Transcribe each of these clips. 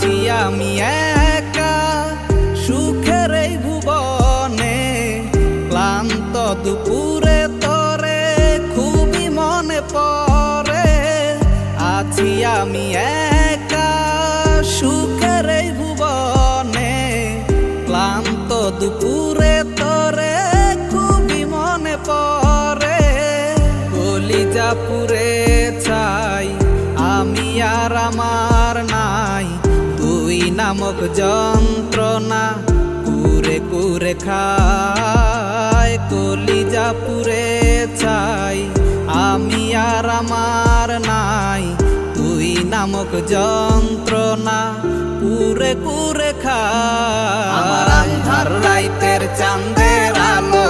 আছি আমি একা সুখের এই ভুবনে, ক্লান্ত দুপুরে তোরে খুবই মনে পড়ে। আছি আমি একা সুখের এই ভুবনে, ক্লান্ত দুপুরে তোরে খুবই মনে পড়ে। কলিজা পুড়ে ছাই আমি আর আমার নাই, তুই নামক যন্ত্রণা কুরে কুরে খায়। কলিজা পুড়ে ছাই আমি আর আমার নাই, তুই নামক যন্ত্রণা কুরে কুরে খায়। আমার আন্ধার রাইতের চাঁদের আলো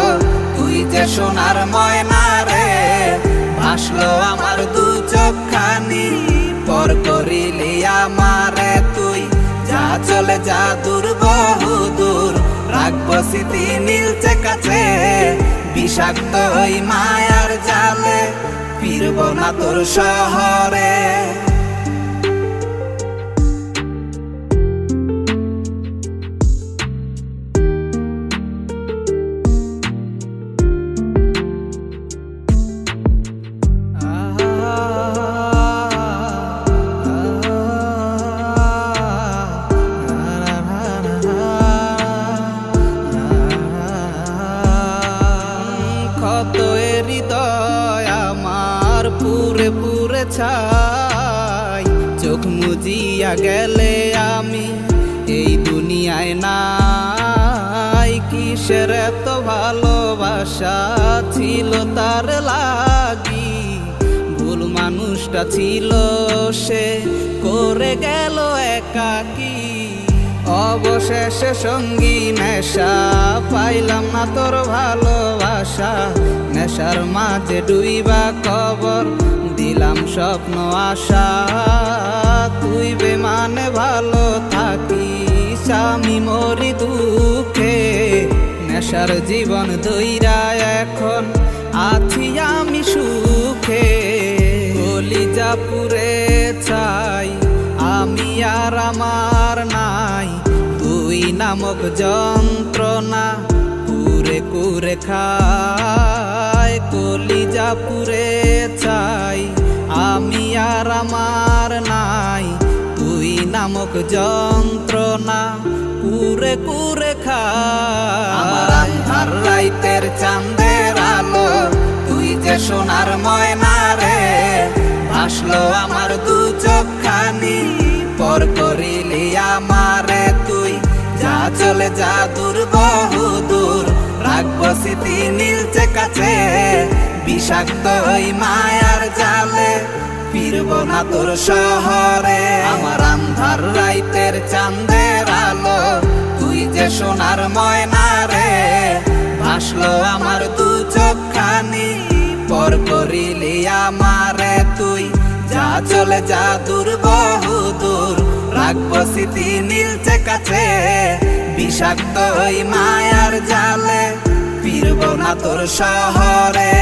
তুই যে সোনার ময়না রে, ভাসলো আমার দু চোখখানি পর করিলি আমারে তুই। যা চলে যা দূর বহু দূর, রাখবো স্মৃতি নীলচে কাছে। বিষাক্ত ওই মায়ার জালে ফিরব না তোর শহরে। হৃদয় আমার পুরে পুরে ছাই, চোখ মুজিয়া গেলে আমি এই দুনিয়ায় নাই। কিসের এত ভালোবাসা ছিল তার লাগি, ভুল মানুষটা ছিল সে করে গেল একাকী। অবশেষে সঙ্গী নেশা পাইলাম না তোর ভালোবাসা, নেশার মাঝে ডুইবা কবর দিলাম স্বপ্ন আশা। তুই বেমানে ভালো থাকিস আমি মরি দুঃখে, নেশার জীবন ধইরা এখন আছি আমি সুখে। কলিজা পুড়ে ছাই আমি আর আমার নাই, তুই নামক যন্ত্রণা কুরে কুরে খায়। কলিজা পুড়ে ছাই আমি আর আমার নাই, তুই নামক যন্ত্রণা কুরে কুরে খায়। আমার আন্ধার রাইতের চাঁদের আলো তুই যে সোনার ময়না রে, ভাসলো আমার দু চোখখানি পর করিলি আমারে তুই। যা চলে যা দূর বহু দূর, রাখবো স্মৃতি নীলচে কাছে। বিষাক্ত ওই মায়ার জালে ফিরব না তোর শহরে। আমার আন্ধার রাইতের চাঁদের আলো তুই যে সোনার ময়না রে, ভাসলো আমার দু চোখখানি পর করিলি আমারে তুই। যা চলে যা দূর বহু দূর, রাখবো স্মৃতি নীলচে কাছে। বিষাক্ত ওই মায়ার জালে ফিরব না তোর শহরে।